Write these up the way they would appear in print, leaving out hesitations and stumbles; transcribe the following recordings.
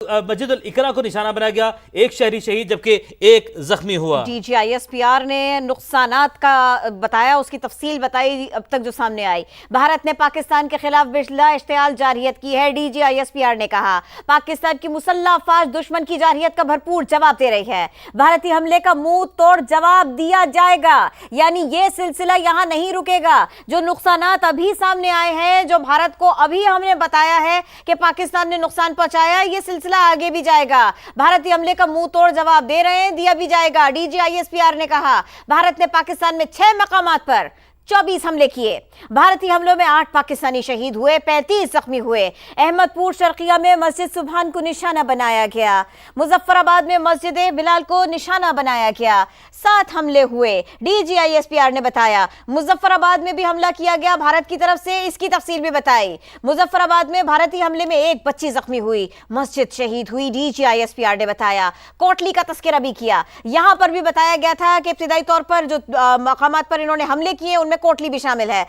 مسجد الإقرا کو نشانہ بنایا گیا، ایک شہری شہید جبکہ ایک زخمی ہوا۔ D G I S P R نے نقصانات کا بتایا، اس کی تفصیل بتائی اب تک جو سامنے آئی۔ بھارت نے پاکستان کے خلاف بلا اشتعال جارحیت کی ہے۔ D G I S P R نے کہا پاکستان کی مسلح افواج دشمن کی جارحیت کا بھرپور جواب دے رہی ہے، بھارتی حملے کا منہ توڑ جواب دیا جائے گا، یعنی یہ سلسلہ یہاں نہیں رکے گا۔ جو نقصانات ابھی سامنے آئے ہیں، جو بھارت کو ابھی ہم نے بتایا ہے کہ پاکستان نے نقصان پہنچایا، یہ سلسلہ آگے بھی جائے گا۔ بھارتی حملے کا منہ توڑ جواب دے رہے ہیں، دیا بھی جائے گا۔ D G I S P R نے کہا بھارت نے پاکستان میں 6 مقامات پر 24 حملے کیے۔ بھارتی حملوں میں 8 پاکستانی شہید ہوئے، 35 زخمی ہوئے۔ احمد پور شرقیہ میں مسجد سبحان کو نشانہ بنایا گیا۔ مظفر آباد میں مسجد بلال کو نشانہ بنایا گیا، 7 حملے ہوئے۔ D G I S P R نے بتایا مظفر آباد میں بھی حملہ کیا گیا بھارت کی طرف سے، اس کی تفصیل بھی بتائی۔ مظفر آباد میں بھارتی حملے میں 1 بچی زخمی ہوئی، مسجد شہید ہوئی، D G I S P R نے بتایا۔ کوٹلی کا تذکرہ بھی کیا، یہاں پر بھی بتایا گیا تھا کہ ابتدائی طور پر جو مقامات پر انہوں نے حملے کیے ان میں کوٹلی بھی شامل ہے۔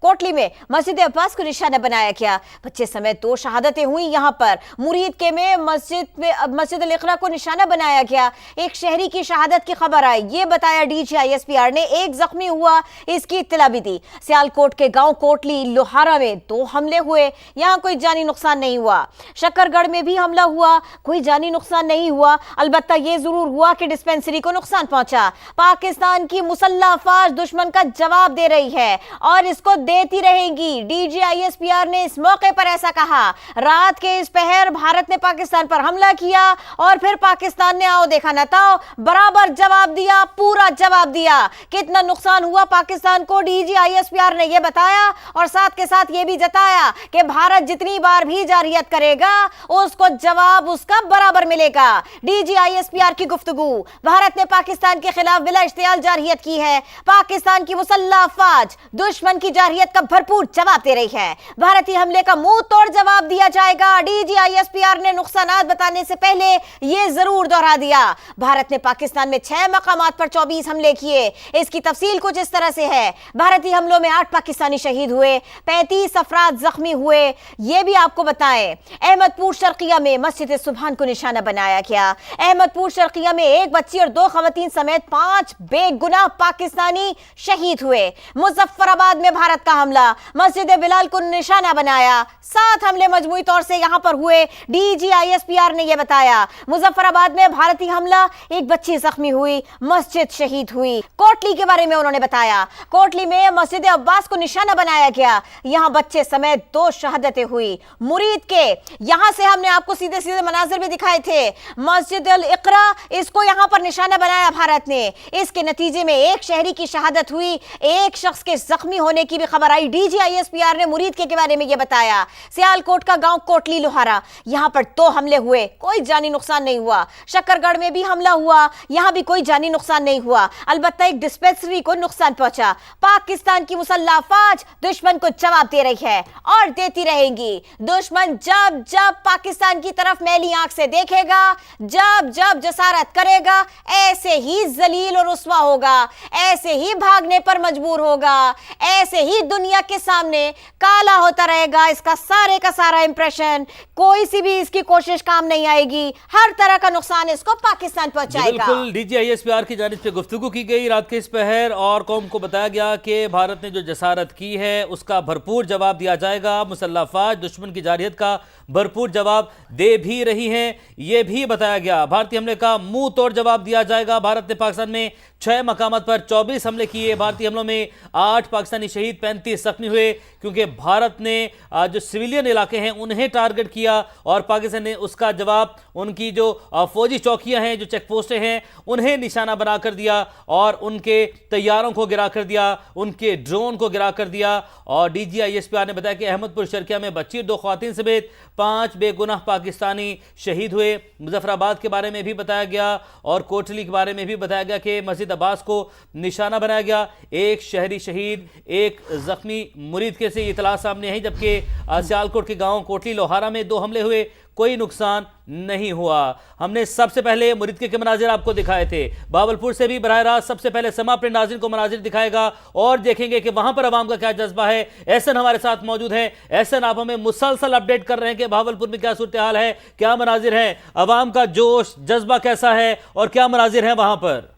کوٹلی میں مسجد عباس کو نشانہ بنایا گیا، بچے سمیت 2 شہادتیں ہوئی۔ یہاں پر مرید کے میں مسجد الاقرا کو نشانہ بنایا گیا، ایک شہری کی شہادت کی خبر آئی، یہ بتایا D G I S P R نے۔ 1 زخمی ہوا، اس کی اطلاع بھی دی۔ سیالکوٹ کے گاؤں کوٹلی لوہارا میں 2 حملے ہوئے، یہاں کوئی جانی نقصان نہیں ہوا۔ شکر گڑھ میں بھی حملہ ہوا، کوئی جانی نقصان نہیں ہوا، البتہ یہ ضرور ہوا کہ ڈسپینسری کو نقصان پہنچا۔ پاکستان کی مسلح افواج دشمن کا جواب دے رہی ہے اور اس کو دیتی رہے گی۔ D G I S P R نے اس موقع پر ایسا کہا، رات کے اس پہر بھارت نے پاکستان پر حملہ کیا اور پھر پاکستان نے آؤ دیکھا نہ تاؤ برابر جواب دیا، پورا جواب دیا۔ کتنا نقصان ہوا پاکستان کو D G I S P R نے یہ بتایا اور ساتھ کے ساتھ یہ بھی جتایا کہ بھارت جتنی بار بھی جارحیت کرے گا اس کو جواب اس کا برابر ملے گا۔ D G I S P R کی گفتگو، بھارت نے پاکستان کے خلاف بلا اشتعال جارحیت کی ہے، پاکستان کی مسلح افواج دشمن کی جارحیت کا بھرپور جواب دے رہی ہے، بھارتی حملے کا منہ توڑ جواب دیا جائے گا۔ D G I S P R نے نقصانات بتانے سے پہلے یہ ضرور دہرا دیا بھارت نے پاکستان میں 6 مقامات پر 24 حملے کیے۔ اس کی تفصیل کچھ اس طرح سے ہے، بھارتی حملوں میں 8 پاکستانی شہید ہوئے، 35 افراد زخمی ہوئے۔ یہ بھی آپ کو بتائیں احمد پور شرقیہ میں مسجد سبحان کو نشانہ بنایا گیا۔ احمد پور شرقیہ میں 1 بچی اور 2 خواتین سمیت 5 بے گناہ پاکستانی شہید ہوئے۔ مظفر آباد میں بھارت کا حملہ، مسجد بلال کو نشانہ بنایا، 7 حملے مجموعی طور سے یہاں پر ہوئے۔ D G I S P R نے یہ بتایا مظفر آباد میں بھارتی حملہ، 1 بچی زخمی ہوئی، مسجد شہید ہوئی۔ کوٹلی کے بارے میں انہوں نے بتایا کوٹلی میں مسجد عباس کو نشانہ بنایا گیا، یہاں بچے سمیت 2 شہادتیں ہوئی مرید کے۔ یہاں سے ہم نے آپ کو سیدھے مناظر بھی دکھائے تھے، مسجد الاقرا اس کو یہاں پر نشانہ بنایا بھارت نے، اس کے نتیجے میں 1 شہری کی شہادت ہوئی، 1 شخص کے زخمی ہونے کی بھی خبر آئی۔ D G I S P R نے مرید کے بارے میں یہ بتایا۔ سیالکوٹ کا گاؤں کوٹلی لوہارا، یہاں پر 2 حملے ہوئے، کوئی جانی نقصان نہیں ہوا۔ شکر گڑھ میں بھی حملہ ہوا، یہاں بھی کوئی جانی نقصان نہیں ہوا، البتہ ایک ڈسپینسری کو نقصان پہنچا۔ پاکستان کی مسلح افواج دشمن کو جواب دے رہی ہے اور دیتی رہے گی۔ دشمن جب پاکستان کی طرف میلی آنکھ سے دیکھے گا، جب جسارت کرے گا، ایسے ہی ذلیل اور رسوا ہوگا، ایسے ہی بھاگنے پر مجبور ہوگا، ایسے ہی دنیا کے سامنے کالا ہوتا رہے گا۔ اس کا سارا امپریشن، کوئی سی بھی اس کی کوشش کام نہیں آئے گی، ہر طرح کا نقصان اس کو پاکستان پہنچائے گا۔ بالکل، D G I S P R کی جانب سے گفتگو کی گئی رات کے اس پہر اور قوم کو بتایا گیا کہ بھارت نے جو جسارت کی ہے اس کا بھرپور جواب دیا جائے گا۔ مسلح افواج دشمن کی جارحیت کا بھرپور جواب دے بھی رہی ہیں، یہ بھی بتایا گیا بھارتی حملے کا منہ توڑ جواب دیا جائے گا۔ بھارت نے پاکستان میں 6 مقامات پر 24 حملے کیے، بھارتی حملوں میں 8 پاکستانی شہید، 35 زخمی ہوئے، کیونکہ بھارت نے جو سویلین علاقے ہیں انہیں ٹارگٹ کیا اور پاکستان نے اس کا جواب ان کی جو فوجی چوکیاں ہیں، جو چیک پوسٹیں ہیں، انہیں نشانہ بنا کر دیا اور ان کے طیاروں کو گرا کر دیا، ان کے ڈرون کو گرا کر دیا۔ اور D G I S P R نے بتایا کہ احمد پور شرقیہ میں بچی اور 2 خواتین سمیت 5 بے گناہ پاکستانی شہید ہوئے۔ مظفر آباد کے بارے میں بھی بتایا گیا اور کوٹلی کے بارے میں بھی بتایا گیا کہ مسجد عباس کو نشانہ بنایا گیا، 1 شہری شہید، 1 زخمی مرید کے سے اطلاع سامنے آئی، جبکہ سیالکوٹ کے گاؤں کوٹلی لوہارا میں 2 حملے ہوئے، कोई नुकसान नहीं हुआ। हमने सबसे पहले मुरीदके के मनाजिर आपको दिखाए थे, बावलपुर से भी बराह रास्त सबसे पहले समा अपने नाज़रीन को मनाजिर दिखाएगा और देखेंगे कि वहां पर अवाम का क्या जज्बा है। एहसन हमारे साथ मौजूद है। एहसन, आप हमें मुसलसल अपडेट कर रहे हैं कि भावलपुर में क्या सूरत हाल है, क्या मनाजिर हैं, अवाम का जोश जज्बा कैसा है और क्या मनाजिर हैं वहां पर?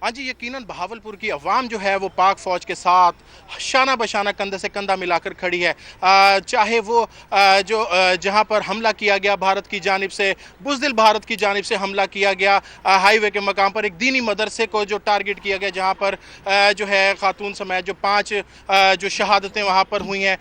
हाँ जी, यकीनन बहावलपुर की अवाम जो है वो पाक फ़ौज के साथ शाना बशाना कंधे से कंधा मिलाकर खड़ी है। चाहे वो जहाँ पर हमला किया गया भारत की जानिब से, बुज़दिल भारत की जानिब से हमला किया गया, हाईवे के मकाम पर एक दीनी मदरसे को जो टारगेट किया गया, जहाँ पर जो है खातून समेत जो 5 जो शहादतें वहाँ पर हुई हैं,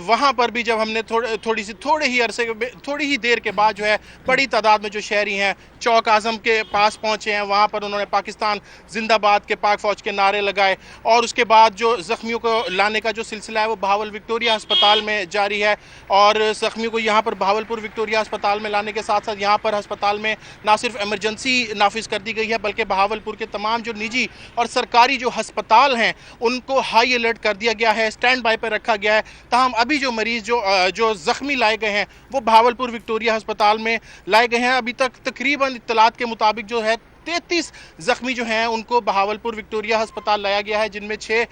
वहाँ पर भी जब हमने थोड़ी ही देर के बाद जो है बड़ी तादाद में जो शहरी हैं चौक आज़म के पास पहुँचे हैं। वहाँ पर उन्होंने पाकिस्तान जिंदाबाद के पाक फ़ौज के नारे लगाए और उसके बाद जो ज़ख्मियों को लाने का जो सिलसिला है वो बहावल विक्टोरिया अस्पताल में जारी है। और ज़ख्मियों को यहाँ पर बहावलपुर विक्टोरिया अस्पताल में लाने के साथ साथ यहाँ पर अस्पताल में ना सिर्फ एमरजेंसी नाफिज कर दी गई है, बल्कि बहावलपुर के तमाम जो निजी और सरकारी जो अस्पताल हैं उनको हाई अलर्ट कर दिया गया है, स्टैंड बाई पर रखा गया है। ताहम अभी जो मरीज़ जो ज़ख्मी लाए गए हैं वो बहावलपुर विक्टोरिया अस्पताल में लाए गए हैं। अभी तक तकरीबन इत्तलात के मुताबिक जो है 33 ज़ख्मी जो हैं उनको बहावलपुर विक्टोरिया अस्पताल लाया गया है, जिनमें 6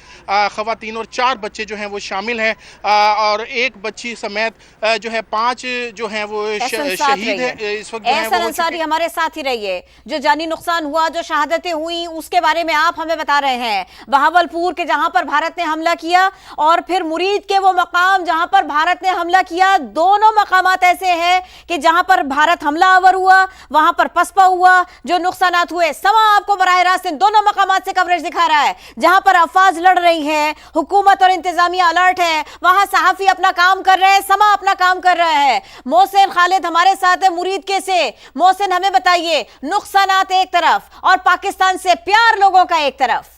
ख़वातीन और 4 बच्चे जो हैं वो शामिल हैं। और एक बच्ची समेत जो है 5 जो हैं वो शहीद है इस वक्त। एहसन अंसारी हमारे साथ ही रहिए। जो जानी नुकसान हुआ, जो शहादतें हुई, उसके बारे में आप हमें बता रहे हैं। बहावलपुर के जहां पर भारत ने हमला किया और फिर मुरीद के वो मकाम जहां पर भारत ने हमला किया, दोनों मकामात ऐसे हैं कि जहां पर भारत हमला आवर हुआ वहां पर पसपा हुआ, जो नुकसान हुए। समा आपको बराह रास्त इन दोनों मकामात से कवरेज दिखा रहा है। जहां पर अफवाज लड़ रही हैं, हुकूमत और इंतजामिया अलर्ट है, वहां सहाफी अपना काम कर रहे हैं, समा अपना काम कर रहा है। मोहसिन खालिद हमारे साथ है मुरीद के से। मोहसिन, हमें बताइए, नुकसानात एक तरफ और पाकिस्तान से प्यार लोगों का एक तरफ।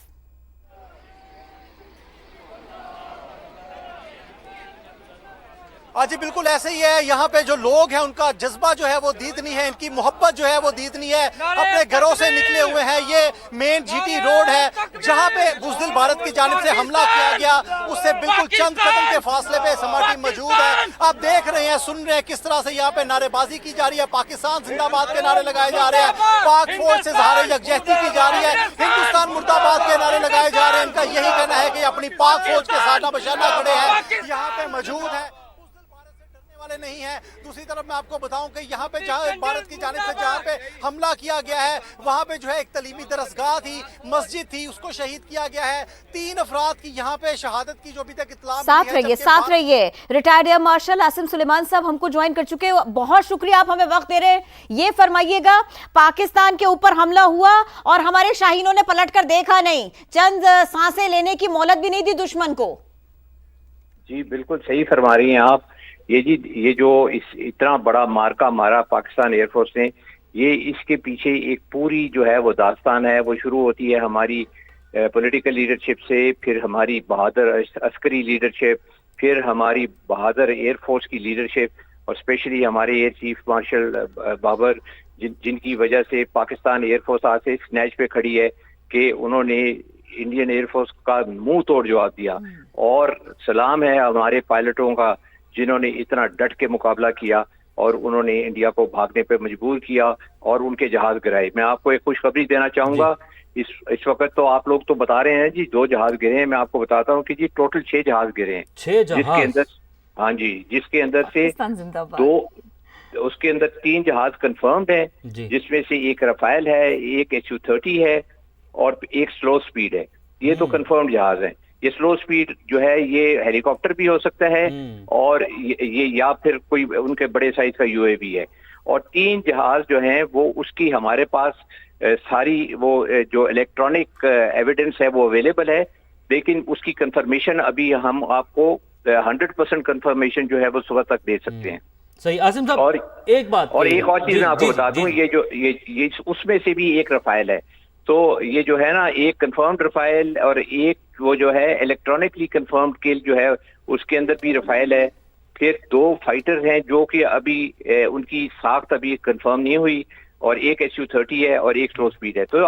जी बिल्कुल ऐसे ही है। यहाँ पे जो लोग हैं उनका जज्बा जो है वो दीदनी है, इनकी मोहब्बत जो है वो दीदनी है। अपने घरों से निकले हुए हैं। ये मेन जीटी रोड है जहाँ पे बुज़दिल भारत की जानिब से हमला किया गया, उससे बिल्कुल चंद कदम के फासले पे समा टीम मौजूद है। आप देख रहे हैं, सुन रहे हैं किस तरह से यहाँ पे नारेबाजी की जा रही है। पाकिस्तान जिंदाबाद के नारे लगाए जा रहे हैं, पाक फौज से ज़ाहिर यकजहती की जा रही है, हिंदुस्तान मुर्दाबाद के नारे लगाए जा रहे हैं। इनका यही कहना है कि अपनी पाक फौज के साथ बशाना खड़े हैं, यहाँ पे मौजूद है, वाले नहीं है। दूसरी तरफ मैं आपको बताऊं कि यहाँ पे जहाँ भारत की जानिब से जहाँ पे हमला किया गया है वहाँ पे जो है एक तलीमी दरसगाह थी, मस्जिद थी, उसको शहीद किया गया है। 3 अफराद की यहाँ पे शहादत की जो अभी तक इत्तला साथ रहिए। Retired air marshal Asim Suleman साहब हमको ज्वाइन कर चुके हैं, बहुत शुक्रिया आप हमें वक्त दे रहे हैं। ये फरमाइएगा, पाकिस्तान के ऊपर हमला हुआ और हमारे शाहीनों ने पलट कर देखा नहीं, चंद सांसें लेने की मोहलत भी नहीं दी दुश्मन को। जी बिल्कुल सही फरमा रही हैं आप। ये जो इतना बड़ा मार्का मारा पाकिस्तान एयरफोर्स ने, ये इसके पीछे एक पूरी जो है वो दास्तान है। वो शुरू होती है हमारी पॉलिटिकल लीडरशिप से, फिर हमारी बहादुर अस्करी लीडरशिप, फिर हमारी बहादुर एयरफोर्स की लीडरशिप और स्पेशली हमारे एयर चीफ मार्शल बाबर, जिनकी वजह से पाकिस्तान एयरफोर्स आज से स्नैच पे खड़ी है कि उन्होंने इंडियन एयरफोर्स का मुंह तोड़ जवाब दिया। और सलाम है हमारे पायलटों का जिन्होंने इतना डट के मुकाबला किया और उन्होंने इंडिया को भागने पे मजबूर किया और उनके जहाज गिराए। मैं आपको एक खुशखबरी देना चाहूंगा। इस वक्त तो आप लोग तो बता रहे हैं जी 2 जहाज गिरे हैं, मैं आपको बताता हूँ कि जी टोटल 6 जहाज गिरे हैं। 6 जहाज? जिसके अंदर, हाँ जी, जिसके अंदर से 2, उसके अंदर 3 जहाज कंफर्म्ड है, जिसमें से एक रफाइल है, एक HU-30 है और एक स्लो स्पीड है। ये तो कंफर्म्ड जहाज है। ये स्लो स्पीड जो है ये हेलीकॉप्टर भी हो सकता है और ये या फिर कोई उनके बड़े साइज का UAV है। और 3 जहाज जो हैं वो उसकी हमारे पास सारी वो जो इलेक्ट्रॉनिक एविडेंस है वो अवेलेबल है, लेकिन उसकी कंफर्मेशन अभी हम आपको 100% कंफर्मेशन जो है वो सुबह तक दे सकते हैं। सही। आसिम साहब, और एक बात और एक और चीज मैं आपको बता दूं, ये उसमें से भी एक रफाइल है। तो ये जो है ना, एक कंफर्म्ड रफाइल और एक वो जो है इलेक्ट्रॉनिकली कंफर्म्ड किल जो है उसके अंदर भी रफाइल है। फिर 2 फाइटर हैं जो कि अभी उनकी साख्त अभी कंफर्म नहीं हुई और एक HU-30 है और एक स्लो स्पीड है। तो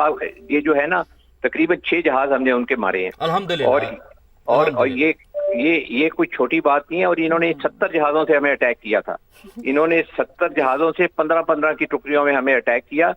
ये जो है ना तकरीबन 6 जहाज हमने उनके मारे हैं। अल्हम्दुलिल्लाह। और ये ये कोई छोटी बात नहीं है। और इन्होंने 70 जहाज़ों से हमें अटैक किया था, इन्होंने 70 जहाज़ों से 15-15 की टुकड़ियों में हमें अटैक किया।